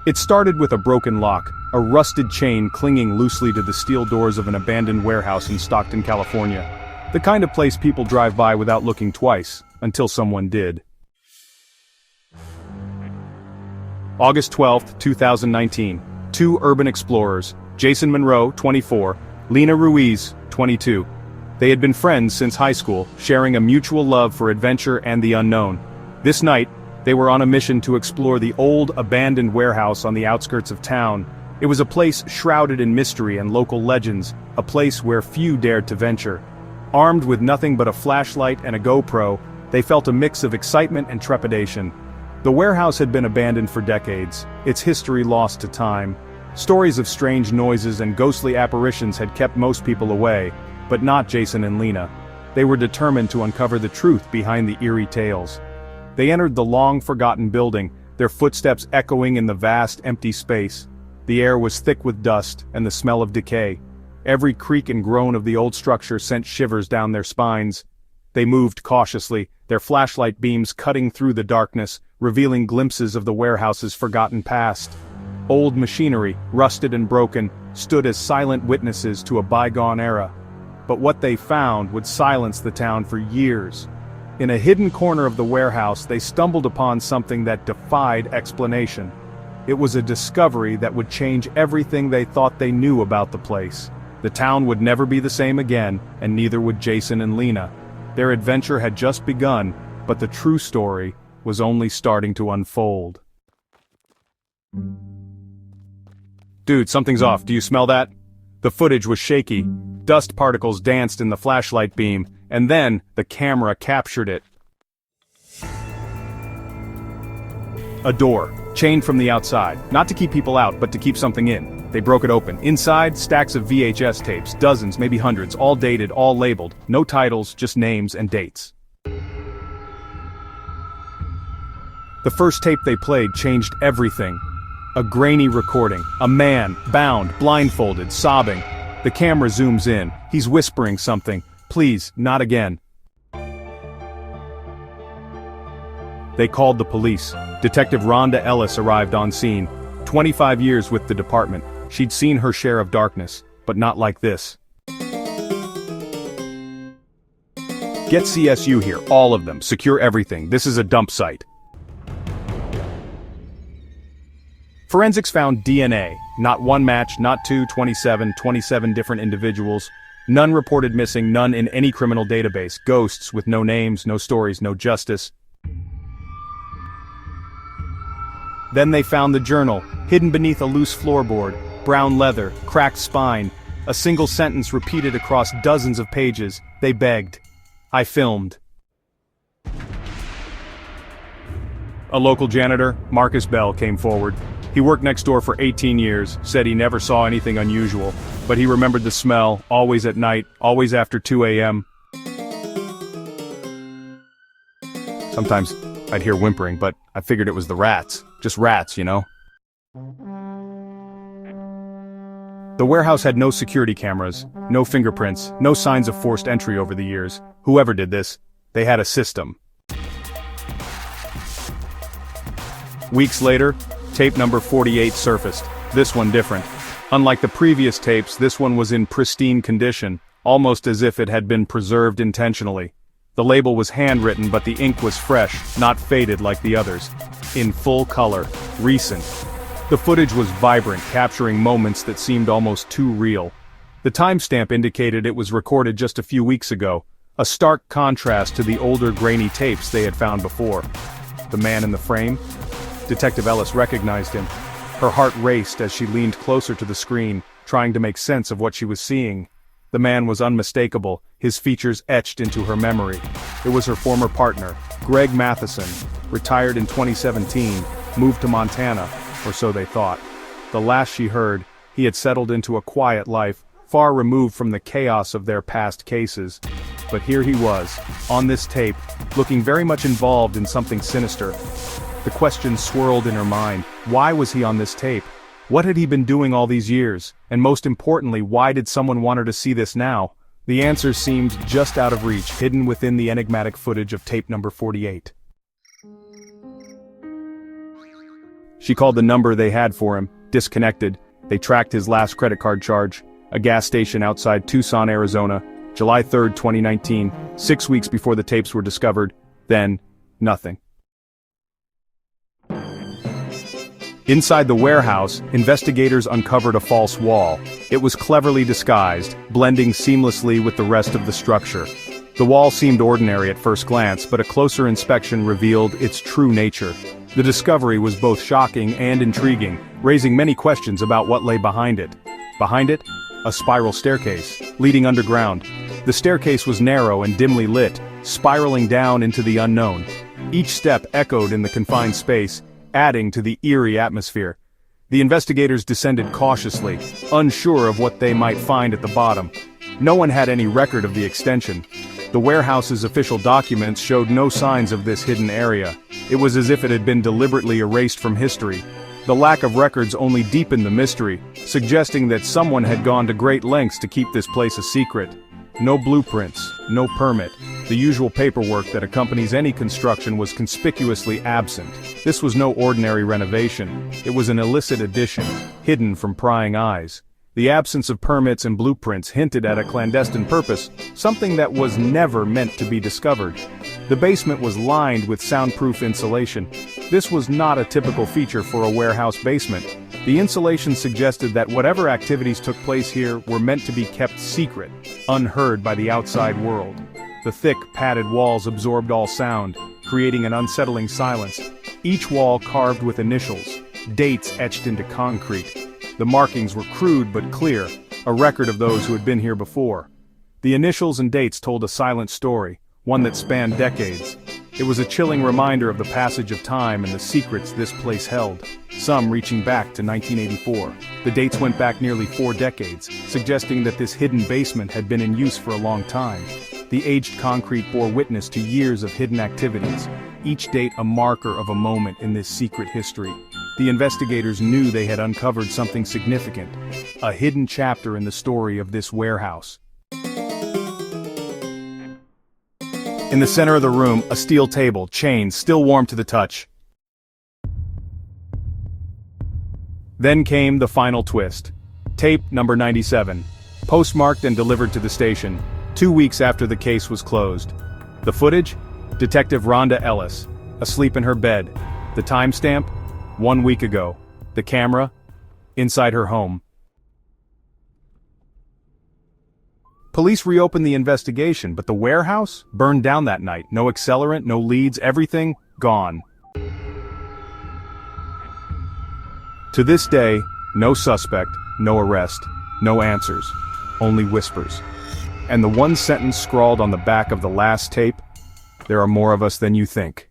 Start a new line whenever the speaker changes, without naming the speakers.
It started with a broken lock, a rusted chain clinging loosely to the steel doors of an abandoned warehouse in Stockton, California. The kind of place people drive by without looking twice, until someone did. August 12, 2019. Two urban explorers, Jason Monroe, 24, Lena Ruiz, 22. They had been friends since high school, sharing a mutual love for adventure and the unknown. This night, they were on a mission to explore the old, abandoned warehouse on the outskirts of town. It was a place shrouded in mystery and local legends, a place where few dared to venture. Armed with nothing but a flashlight and a GoPro, they felt a mix of excitement and trepidation. The warehouse had been abandoned for decades, its history lost to time. Stories of strange noises and ghostly apparitions had kept most people away, but not Jason and Lena. They were determined to uncover the truth behind the eerie tales. They entered the long-forgotten building, their footsteps echoing in the vast, empty space. The air was thick with dust and the smell of decay. Every creak and groan of the old structure sent shivers down their spines. They moved cautiously, their flashlight beams cutting through the darkness, revealing glimpses of the warehouse's forgotten past. Old machinery, rusted and broken, stood as silent witnesses to a bygone era. But what they found would silence the town for years. In a hidden corner of the warehouse, they stumbled upon something that defied explanation. It was a discovery that would change everything they thought they knew about the place. The town would never be the same again, and neither would Jason and Lena. Their adventure had just begun, but the true story was only starting to unfold. Dude, something's off. Do you smell that? The footage was shaky. Dust particles danced in the flashlight beam, and then the camera captured it. A door, chained from the outside, not to keep people out, but to keep something in. They broke it open. Inside, stacks of VHS tapes, dozens, maybe hundreds, all dated, all labeled. No titles, just names and dates. The first tape they played changed everything. A grainy recording, a man, bound, blindfolded, sobbing. The camera zooms in, he's whispering something, "Please, not again." They called the police. Detective Rhonda Ellis arrived on scene. 25 years with the department, she'd seen her share of darkness, but not like this. Get CSU here, all of them, secure everything, this is a dump site. Forensics found DNA, not one match, not two, 27 different individuals. None reported missing, none in any criminal database. Ghosts with no names, no stories, no justice. Then they found the journal, hidden beneath a loose floorboard, brown leather, cracked spine, a single sentence repeated across dozens of pages. They begged. I filmed. A local janitor, Marcus Bell, came forward. He worked next door for 18 years, said he never saw anything unusual, but he remembered the smell, always at night, always after 2 a.m. Sometimes I'd hear whimpering, but I figured it was the rats. Just rats, you know? The warehouse had no security cameras, no fingerprints, no signs of forced entry over the years. Whoever did this, they had a system. Weeks later, tape number 48 surfaced, this one different. Unlike the previous tapes, this one was in pristine condition, almost as if it had been preserved intentionally. The label was handwritten, but the ink was fresh, not faded like the others. In full color, recent. The footage was vibrant, capturing moments that seemed almost too real. The timestamp indicated it was recorded just a few weeks ago, a stark contrast to the older grainy tapes they had found before. The man in the frame? Detective Ellis recognized him. Her heart raced as she leaned closer to the screen, trying to make sense of what she was seeing. The man was unmistakable, his features etched into her memory. It was her former partner, Greg Matheson, retired in 2017, moved to Montana, or so they thought. The last she heard, he had settled into a quiet life, far removed from the chaos of their past cases. But here he was, on this tape, looking very much involved in something sinister. The question swirled in her mind, why was he on this tape? What had he been doing all these years? And most importantly, why did someone want her to see this now? The answers seemed just out of reach, hidden within the enigmatic footage of tape number 48. She called the number they had for him, disconnected. They tracked his last credit card charge, a gas station outside Tucson, Arizona, July 3, 2019, 6 weeks before the tapes were discovered. Then, nothing. Inside the warehouse, investigators uncovered a false wall. It was cleverly disguised, blending seamlessly with the rest of the structure. The wall seemed ordinary at first glance, but a closer inspection revealed its true nature. The discovery was both shocking and intriguing, raising many questions about what lay behind it. Behind it, a spiral staircase, leading underground. The staircase was narrow and dimly lit, spiraling down into the unknown. Each step echoed in the confined space, adding to the eerie atmosphere. The investigators descended cautiously, unsure of what they might find at the bottom. No one had any record of the extension. The warehouse's official documents showed no signs of this hidden area. It was as if it had been deliberately erased from history. The lack of records only deepened the mystery, suggesting that someone had gone to great lengths to keep this place a secret. No blueprints, no permit. The usual paperwork that accompanies any construction was conspicuously absent. This was no ordinary renovation. It was an illicit addition, hidden from prying eyes. The absence of permits and blueprints hinted at a clandestine purpose, something that was never meant to be discovered. The basement was lined with soundproof insulation. This was not a typical feature for a warehouse basement. The insulation suggested that whatever activities took place here were meant to be kept secret, unheard by the outside world. The thick, padded walls absorbed all sound, creating an unsettling silence. Each wall carved with initials, dates etched into concrete. The markings were crude but clear, a record of those who had been here before. The initials and dates told a silent story, one that spanned decades. It was a chilling reminder of the passage of time and the secrets this place held, some reaching back to 1984. The dates went back nearly 4 decades, suggesting that this hidden basement had been in use for a long time. The aged concrete bore witness to years of hidden activities, each date a marker of a moment in this secret history. The investigators knew they had uncovered something significant, a hidden chapter in the story of this warehouse. In the center of the room, a steel table, chains still warm to the touch. Then came the final twist. Tape number 97, postmarked and delivered to the station, 2 weeks after the case was closed. The footage? Detective Rhonda Ellis, asleep in her bed. The timestamp? 1 week ago. The camera? Inside her home. Police reopened the investigation, but the warehouse? Burned down that night. No accelerant, no leads, everything gone. To this day, no suspect, no arrest, no answers, only whispers. And the one sentence scrawled on the back of the last tape: "There are more of us than you think."